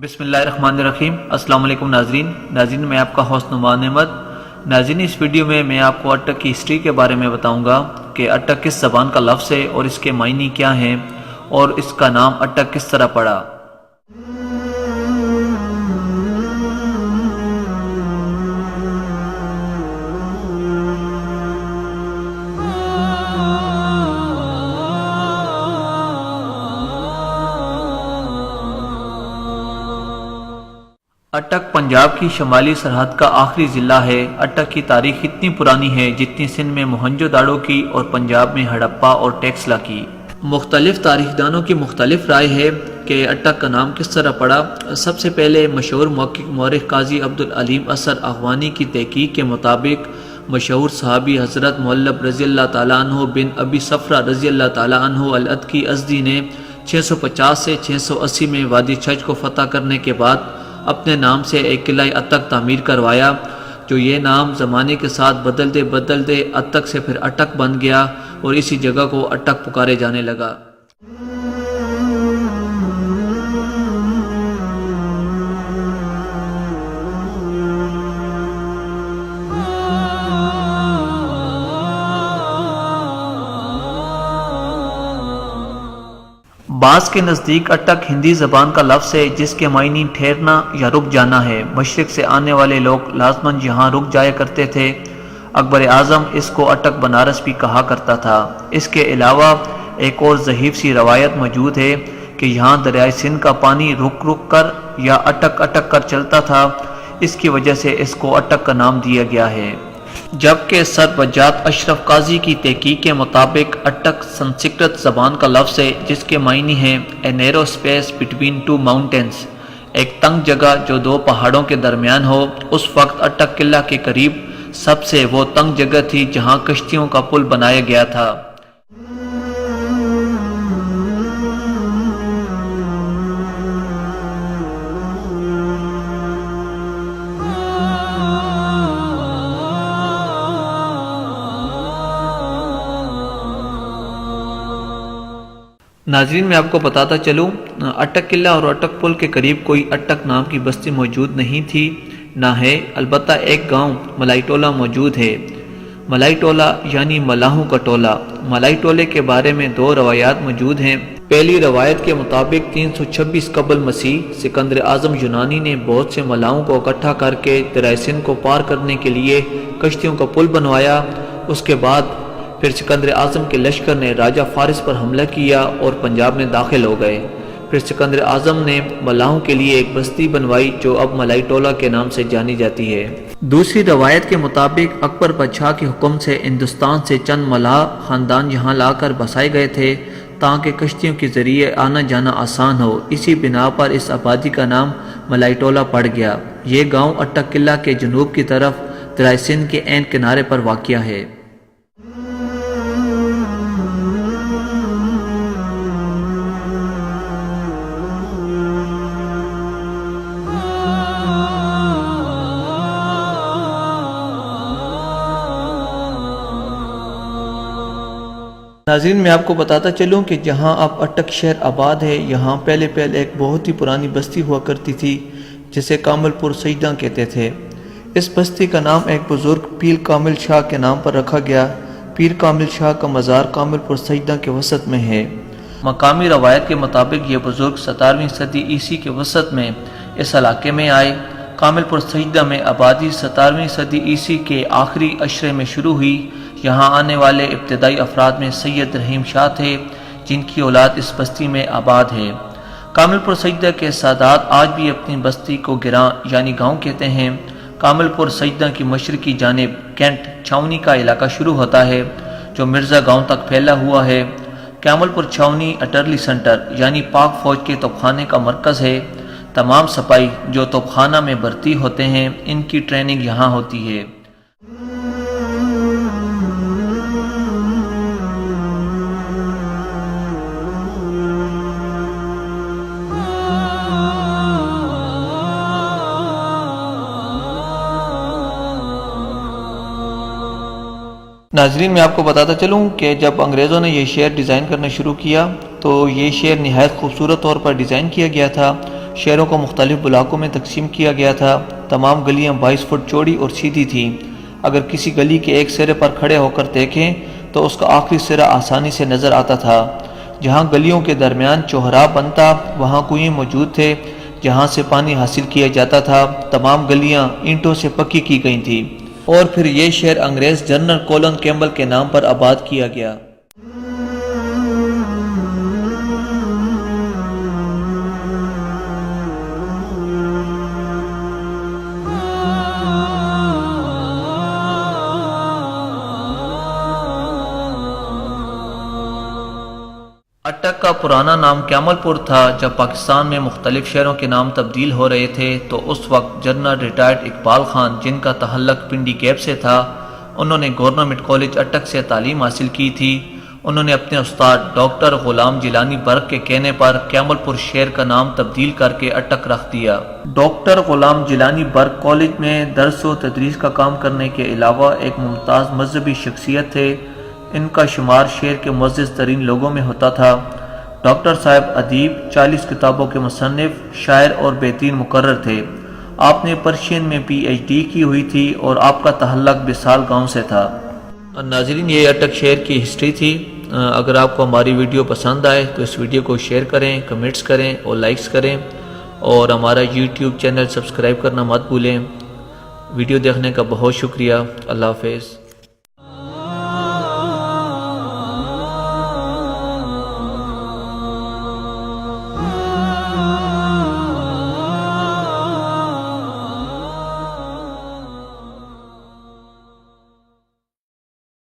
بسم اللہ الرحمن الرحیم۔ السلام علیکم ناظرین میں آپ کا ہوسٹ نعمان احمد۔ ناظرین اس ویڈیو میں آپ کو اٹک کی ہسٹری کے بارے میں بتاؤں گا کہ اٹک کس زبان کا لفظ ہے اور اس کے معنی کیا ہیں اور اس کا نام اٹک کس طرح پڑا۔ اٹک پنجاب کی شمالی سرحد کا آخری ضلع ہے۔ اٹک کی تاریخ اتنی پرانی ہے جتنی سندھ میں موہنجو داڑو کی اور پنجاب میں ہڑپا اور ٹیکسلا کی۔ مختلف تاریخ دانوں کی مختلف رائے ہے کہ اٹک کا نام کس طرح پڑا۔ سب سے پہلے مشہور محقق مورخ قاضی عبدالعلیم اثر اخوانی کی تحقیق کے مطابق مشہور صحابی حضرت معلب رضی اللہ تعالیٰ عنہ بن ابی صفرہ رضی اللہ تعالیٰ عنہ العتکی ازدی نے 650 سے 680 میں وادی چھج کو فتح کرنے کے بعد اپنے نام سے ایک قلعہ اٹک تعمیر کروایا، جو یہ نام زمانے کے ساتھ بدلتے اٹک سے پھر اٹک بن گیا اور اسی جگہ کو اٹک پکارے جانے لگا۔ بعض کے نزدیک اٹک ہندی زبان کا لفظ ہے جس کے معنی ٹھہرنا یا رک جانا ہے۔ مشرق سے آنے والے لوگ لازماً یہاں رک جایا کرتے تھے۔ اکبر اعظم اس کو اٹک بنارس بھی کہا کرتا تھا۔ اس کے علاوہ ایک اور ضعیف سی روایت موجود ہے کہ یہاں دریائے سندھ کا پانی رک کر یا اٹک کر چلتا تھا، اس کی وجہ سے اس کو اٹک کا نام دیا گیا ہے۔ جبکہ سر وجات اشرف قاضی کی تحقیق کے مطابق اٹک سنسکرت زبان کا لفظ ہے جس کے معنی ہیں اے نیرو اسپیس بٹوین ٹو ماؤنٹینز، ایک تنگ جگہ جو دو پہاڑوں کے درمیان ہو۔ اس وقت اٹک قلعہ کے قریب سب سے وہ تنگ جگہ تھی جہاں کشتیوں کا پل بنایا گیا تھا۔ ناظرین میں آپ کو بتاتا چلوں، اٹک قلعہ اور اٹک پل کے قریب کوئی اٹک نام کی بستی موجود نہیں تھی، نہ ہے، البتہ ایک گاؤں ملائی ٹولہ موجود ہے۔ ملائی ٹولہ یعنی ملاحوں کا ٹولہ۔ ملائی ٹولے کے بارے میں دو روایات موجود ہیں۔ پہلی روایت کے مطابق 326 قبل مسیح سکندر اعظم یونانی نے بہت سے ملاحوں کو اکٹھا کر کے دریائے سندھ کو پار کرنے کے لیے کشتیوں کا پل بنوایا۔ اس کے بعد پھر سکندر اعظم کے لشکر نے راجہ فارس پر حملہ کیا اور پنجاب میں داخل ہو گئے۔ پھر سکندر اعظم نے ملاحوں کے لیے ایک بستی بنوائی جو اب ملائی ٹولہ کے نام سے جانی جاتی ہے۔ دوسری روایت کے مطابق اکبر بادشاہ کے حکم سے ہندوستان سے چند ملاح خاندان یہاں لا کر بسائے گئے تھے تاکہ کشتیوں کے ذریعے آنا جانا آسان ہو۔ اسی بنا پر اس آبادی کا نام ملائی ٹولہ پڑ گیا۔ یہ گاؤں اٹک قلعہ کے جنوب کی طرف دریائے سندھ کے عین کنارے پر واقع ہے۔ ناظرین میں آپ کو بتاتا چلوں کہ جہاں اب اٹک شہر آباد ہے، یہاں پہلے ایک بہت ہی پرانی بستی ہوا کرتی تھی جسے کامل پور سجدہ کہتے تھے۔ اس بستی کا نام ایک بزرگ پیر کامل شاہ کے نام پر رکھا گیا۔ پیر کامل شاہ کا مزار کامل پور سجدہ کے وسط میں ہے۔ مقامی روایت کے مطابق یہ بزرگ 17ویں صدی عیسوی کے وسط میں اس علاقے میں آئے۔ کامل پور سجدہ میں آبادی 17ویں صدی عیسوی کے آخری عشرے میں شروع ہوئی۔ یہاں آنے والے ابتدائی افراد میں سید رحیم شاہ تھے جن کی اولاد اس بستی میں آباد ہے۔ کامل پور سجدہ کے سادات آج بھی اپنی بستی کو گراں یعنی گاؤں کہتے ہیں۔ کامل پور سجدہ کی مشرقی جانب کینٹ چھاونی کا علاقہ شروع ہوتا ہے جو مرزا گاؤں تک پھیلا ہوا ہے۔ کامل پور چھاونی اٹرلی سینٹر یعنی پاک فوج کے توپخانے کا مرکز ہے۔ تمام سپاہی جو توپخانہ میں بھرتی ہوتے ہیں ان کی ٹریننگ یہاں ہوتی ہے۔ ناظرین میں آپ کو بتاتا چلوں کہ جب انگریزوں نے یہ شہر ڈیزائن کرنا شروع کیا تو یہ شہر نہایت خوبصورت طور پر ڈیزائن کیا گیا تھا۔ شہروں کو مختلف علاقوں میں تقسیم کیا گیا تھا۔ تمام گلیاں 22 فٹ چوڑی اور سیدھی تھیں۔ اگر کسی گلی کے ایک سرے پر کھڑے ہو کر دیکھیں تو اس کا آخری سرا آسانی سے نظر آتا تھا۔ جہاں گلیوں کے درمیان چوہرا بنتا وہاں کنویں موجود تھے جہاں سے پانی حاصل کیا جاتا تھا۔ تمام گلیاں اینٹوں سے پکی کی گئی تھیں اور پھر یہ شہر انگریز جنرل کولن کیمبل کے نام پر آباد کیا گیا۔ اٹک کا پرانا نام کیمل پور تھا۔ جب پاکستان میں مختلف شہروں کے نام تبدیل ہو رہے تھے تو اس وقت جنرل ریٹائرڈ اقبال خان، جن کا تعلق پنڈی کیپ سے تھا، انہوں نے گورنمنٹ کالج اٹک سے تعلیم حاصل کی تھی۔ انہوں نے اپنے استاد ڈاکٹر غلام جیلانی برق کے کہنے پر کیمل پور شہر کا نام تبدیل کر کے اٹک رکھ دیا۔ ڈاکٹر غلام جیلانی برق کالج میں درس و تدریس کا کام کرنے کے علاوہ ایک ممتاز مذہبی شخصیت تھے۔ ان کا شمار شہر کے معزز ترین لوگوں میں ہوتا تھا۔ ڈاکٹر صاحب ادیب، 40 کتابوں کے مصنف، شاعر اور بہترین مقرر تھے۔ آپ نے پرشین میں PhD کی ہوئی تھی اور آپ کا تعلق بسال گاؤں سے تھا۔ ناظرین، یہ اٹک شہر کی ہسٹری تھی۔ اگر آپ کو ہماری ویڈیو پسند آئے تو اس ویڈیو کو شیئر کریں، کمنٹس کریں اور لائکس کریں، اور ہمارا YouTube چینل سبسکرائب کرنا مت بھولیں۔ ویڈیو دیکھنے کا بہت شکریہ۔ اللہ حافظ۔